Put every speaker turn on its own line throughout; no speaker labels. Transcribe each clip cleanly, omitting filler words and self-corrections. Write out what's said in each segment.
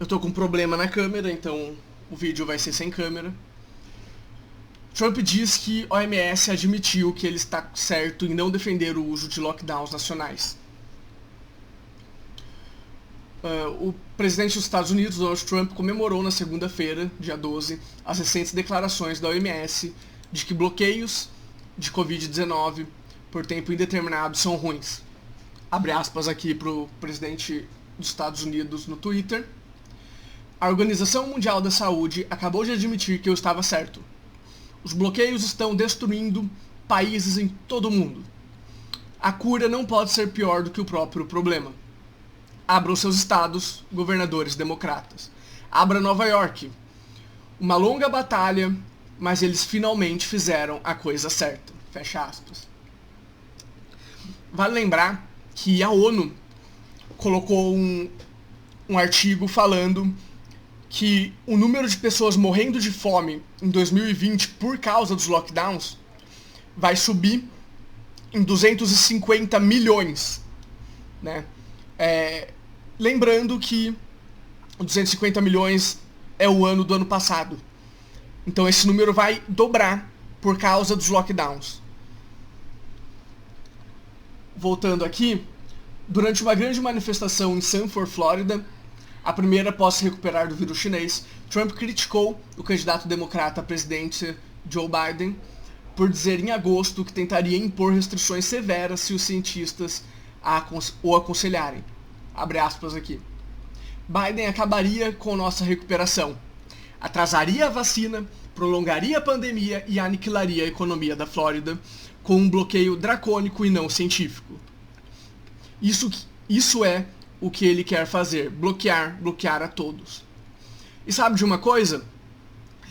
Eu tô com um problema na câmera, então o vídeo vai ser sem câmera. Trump diz que a OMS admitiu que ele está certo em não defender o uso de lockdowns nacionais. O presidente dos Estados Unidos, Donald Trump, comemorou na segunda-feira, dia 12, as recentes declarações da OMS de que bloqueios de Covid-19 por tempo indeterminado são ruins. Abre aspas aqui para o presidente dos Estados Unidos no Twitter. A Organização Mundial da Saúde acabou de admitir que eu estava certo. Os bloqueios estão destruindo países em todo o mundo. A cura não pode ser pior do que o próprio problema. Abram seus estados, governadores democratas. Abra Nova York. Uma longa batalha, mas eles finalmente fizeram a coisa certa. Fecha aspas. Vale lembrar que a ONU colocou um artigo falando que o número de pessoas morrendo de fome em 2020 por causa dos lockdowns vai subir em 250 milhões, né? Lembrando que 250 milhões é o ano do ano passado. Então esse número vai dobrar por causa dos lockdowns. Voltando aqui, durante uma grande manifestação em Sanford, Flórida, a primeira após se recuperar do vírus chinês, Trump criticou o candidato democrata à presidência Joe Biden por dizer em agosto que tentaria impor restrições severas se os cientistas o aconselharem. Abre aspas aqui. Biden acabaria com nossa recuperação, atrasaria a vacina, prolongaria a pandemia e aniquilaria a economia da Flórida com um bloqueio dracônico e não científico. Isso é o que ele quer fazer, bloquear a todos. E sabe de uma coisa?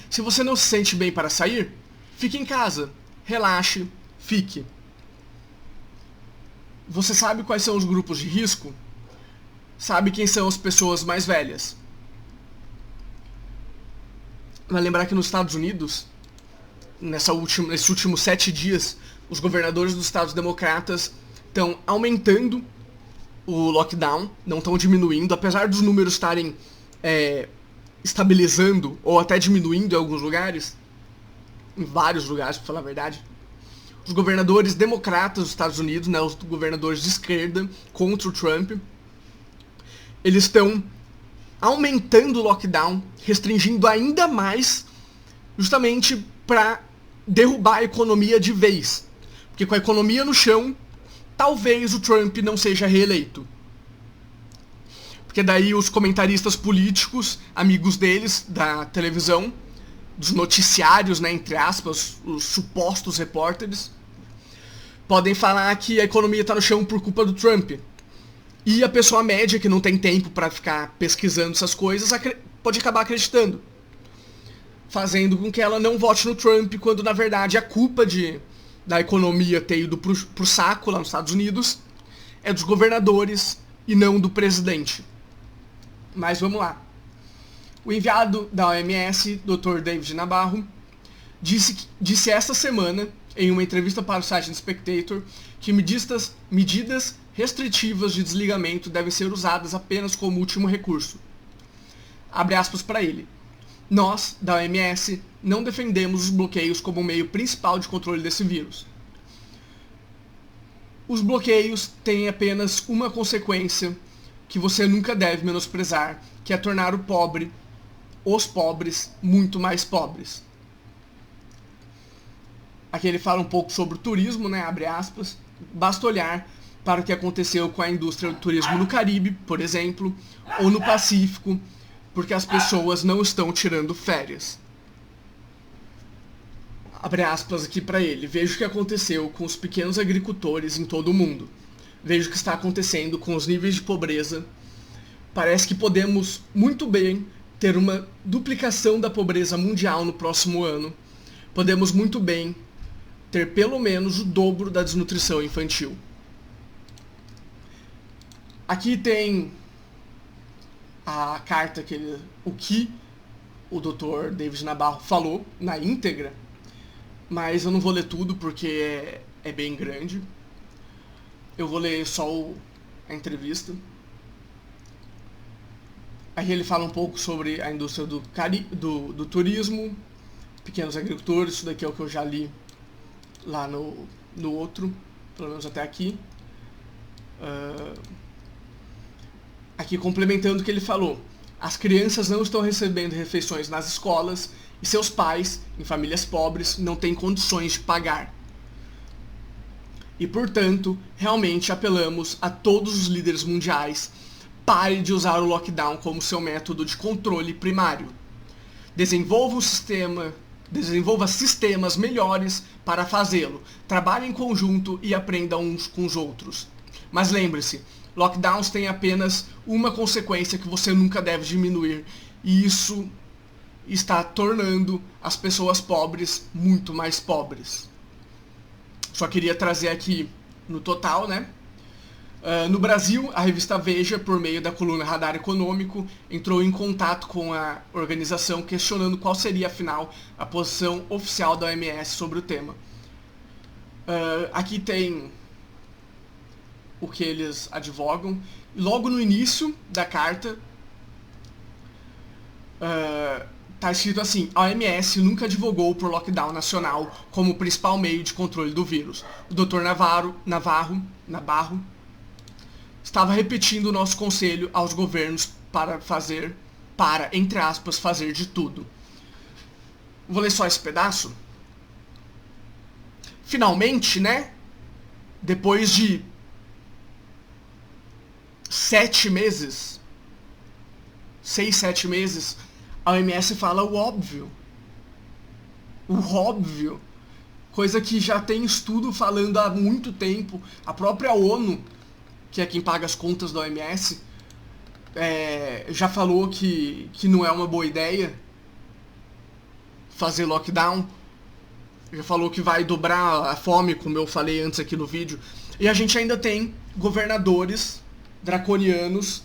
Se você não se sente bem para sair, fique em casa, relaxe, fique. Você sabe quais são os grupos de risco? Sabe quem são as pessoas mais velhas? Vai lembrar que nos Estados Unidos, nesses últimos 7 dias, os governadores dos estados democratas estão aumentando o lockdown, não estão diminuindo, apesar dos números estarem estabilizando ou até diminuindo em alguns lugares, em vários lugares, para falar a verdade. Os governadores democratas dos Estados Unidos, né, os governadores de esquerda contra o Trump, eles estão aumentando o lockdown, restringindo ainda mais, justamente para derrubar a economia de vez. Porque com a economia no chão, talvez o Trump não seja reeleito. Porque daí os comentaristas políticos, amigos deles, da televisão, dos noticiários, né, entre aspas, os supostos repórteres, podem falar que a economia está no chão por culpa do Trump. E a pessoa média, que não tem tempo para ficar pesquisando essas coisas, pode acabar acreditando. Fazendo com que ela não vote no Trump, quando na verdade a culpa da economia ter ido pro saco lá nos Estados Unidos é dos governadores e não do presidente. Mas vamos lá. O enviado da OMS, Dr. David Nabarro, disse esta semana, em uma entrevista para o site The Spectator, que medidas restritivas de desligamento devem ser usadas apenas como último recurso. Abre aspas para ele. Nós, da OMS, não defendemos os bloqueios como o meio principal de controle desse vírus. Os bloqueios têm apenas uma consequência que você nunca deve menosprezar, que é tornar os pobres, muito mais pobres. Aqui ele fala um pouco sobre o turismo, né, abre aspas. Basta olhar para o que aconteceu com a indústria do turismo no Caribe, por exemplo, ou no Pacífico, porque as pessoas não estão tirando férias. Abre aspas aqui para ele. Veja o que aconteceu com os pequenos agricultores em todo o mundo. Veja o que está acontecendo com os níveis de pobreza. Parece que podemos muito bem ter uma duplicação da pobreza mundial no próximo ano. Podemos muito bem ter pelo menos o dobro da desnutrição infantil. Aqui tem a carta o que o Dr. David Nabarro falou na íntegra, mas eu não vou ler tudo porque é bem grande. Eu vou ler só a entrevista. Aí ele fala um pouco sobre a indústria do turismo, pequenos agricultores, isso daqui é o que eu já li lá no outro, pelo menos até aqui. Aqui complementando o que ele falou, as crianças não estão recebendo refeições nas escolas e seus pais, em famílias pobres, não têm condições de pagar. E, portanto, realmente apelamos a todos os líderes mundiais: pare de usar o lockdown como seu método de controle primário. Desenvolva sistemas melhores para fazê-lo. Trabalhe em conjunto e aprenda uns com os outros. Mas lembre-se, lockdowns têm apenas uma consequência que você nunca deve diminuir, e isso está tornando as pessoas pobres muito mais pobres. Só queria trazer aqui no total, né? No Brasil, a revista Veja, por meio da coluna Radar Econômico, entrou em contato com a organização questionando qual seria, afinal, a posição oficial da OMS sobre o tema. Aqui tem o que eles advogam. Logo no início da carta, está escrito assim: a OMS nunca advogou por lockdown nacional como principal meio de controle do vírus. O Dr. Navarro estava repetindo o nosso conselho aos governos para, entre aspas, fazer de tudo. Vou ler só esse pedaço. Finalmente, né? Depois de 6, 7 meses, a OMS fala o óbvio. O óbvio. Coisa que já tem estudo falando há muito tempo. A própria ONU, que é quem paga as contas da OMS, já falou que não é uma boa ideia fazer lockdown. Já falou que vai dobrar a fome, como eu falei antes aqui no vídeo. E a gente ainda tem governadores draconianos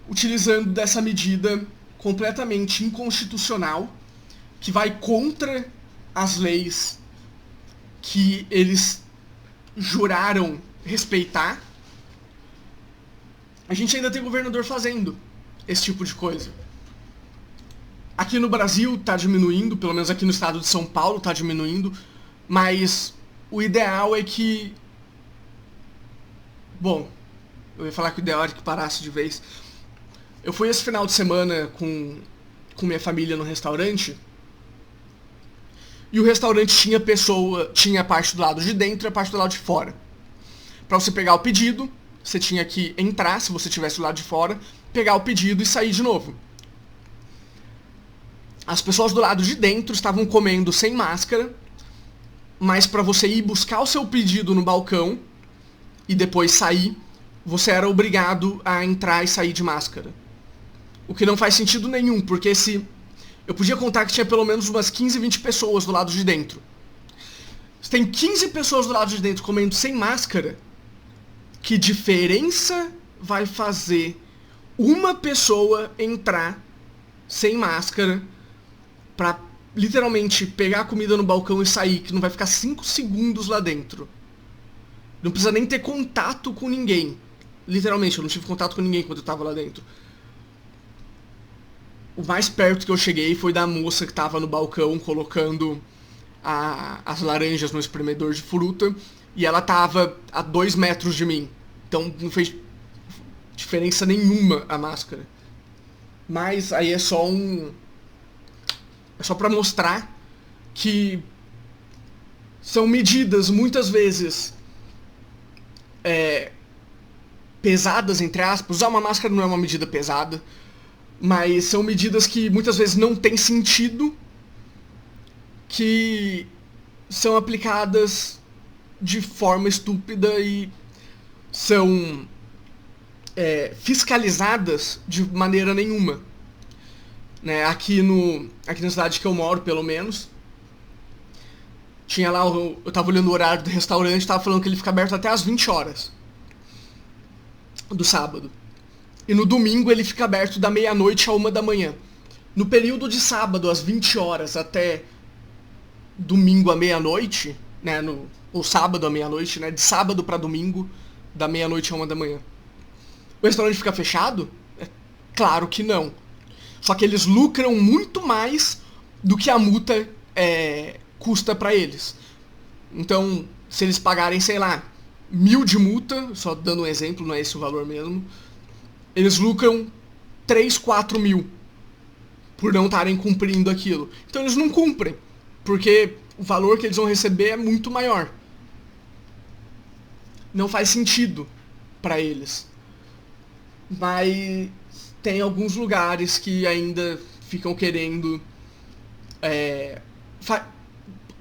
utilizando dessa medida completamente inconstitucional, que vai contra as leis que eles juraram respeitar. A gente ainda tem governador fazendo esse tipo de coisa. Aqui no Brasil está diminuindo, pelo menos aqui no estado de São Paulo está diminuindo, mas o ideal é que... Bom, eu ia falar que o ideal era que parasse de vez. Eu fui esse final de semana com minha família no restaurante, e o restaurante tinha a parte do lado de dentro e a parte do lado de fora. Para você pegar o pedido, você tinha que entrar, se você estivesse do lado de fora, pegar o pedido e sair de novo. As pessoas do lado de dentro estavam comendo sem máscara, mas para você ir buscar o seu pedido no balcão e depois sair, você era obrigado a entrar e sair de máscara. O que não faz sentido nenhum, porque eu podia contar que tinha pelo menos umas 15, 20 pessoas do lado de dentro. Se tem 15 pessoas do lado de dentro comendo sem máscara, que diferença vai fazer uma pessoa entrar sem máscara pra literalmente pegar a comida no balcão e sair, que não vai ficar 5 segundos lá dentro? Não precisa nem ter contato com ninguém. Literalmente, eu não tive contato com ninguém quando eu tava lá dentro. O mais perto que eu cheguei foi da moça que tava no balcão colocando as laranjas no espremedor de fruta, e ela tava a 2 metros de mim. Então não fez diferença nenhuma a máscara. Mas aí é só pra mostrar que são medidas muitas vezes pesadas, entre aspas. Usar uma máscara não é uma medida pesada, mas são medidas que muitas vezes não tem sentido, que são aplicadas de forma estúpida e são fiscalizadas de maneira nenhuma. Né? Aqui na cidade que eu moro, pelo menos, tinha lá, eu tava olhando o horário do restaurante, tava falando que ele fica aberto até às 20 horas do sábado. E no domingo ele fica aberto da meia-noite à 1 da manhã. No período de sábado, às 20 horas, até domingo à meia-noite, né, ou sábado à meia-noite, né, de sábado para domingo, da meia-noite à 1 da manhã. O restaurante fica fechado? Claro que não. Só que eles lucram muito mais do que a multa custa para eles. Então, se eles pagarem, sei lá, 1.000 de multa, só dando um exemplo, não é esse o valor mesmo, eles lucram 3, 4 mil por não estarem cumprindo aquilo. Então eles não cumprem, porque o valor que eles vão receber é muito maior. Não faz sentido para eles. Mas tem alguns lugares que ainda ficam querendo,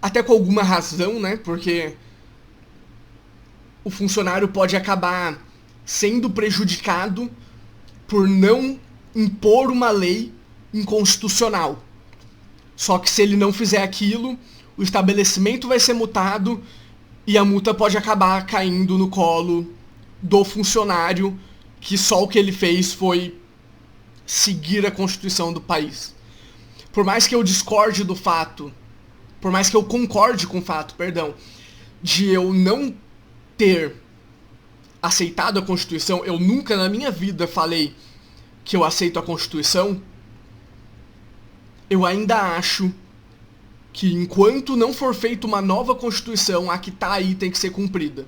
até com alguma razão, né? Porque o funcionário pode acabar sendo prejudicado por não impor uma lei inconstitucional. Só que se ele não fizer aquilo, o estabelecimento vai ser multado e a multa pode acabar caindo no colo do funcionário, que só o que ele fez foi seguir a Constituição do país. Por mais que eu discorde do fato, por mais que eu concorde com o fato, perdão, de eu não ter aceitado a Constituição, eu nunca na minha vida falei que eu aceito a Constituição, eu ainda acho que enquanto não for feita uma nova Constituição, a que tá aí tem que ser cumprida.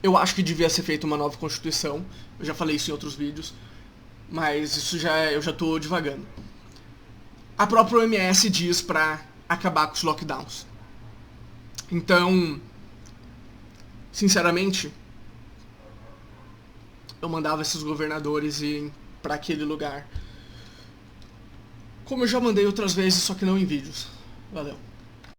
Eu acho que devia ser feita uma nova Constituição, eu já falei isso em outros vídeos, mas isso eu já tô divagando. A própria OMS diz pra acabar com os lockdowns. Então, sinceramente, eu mandava esses governadores irem pra aquele lugar. Como eu já mandei outras vezes, só que não em vídeos. Valeu.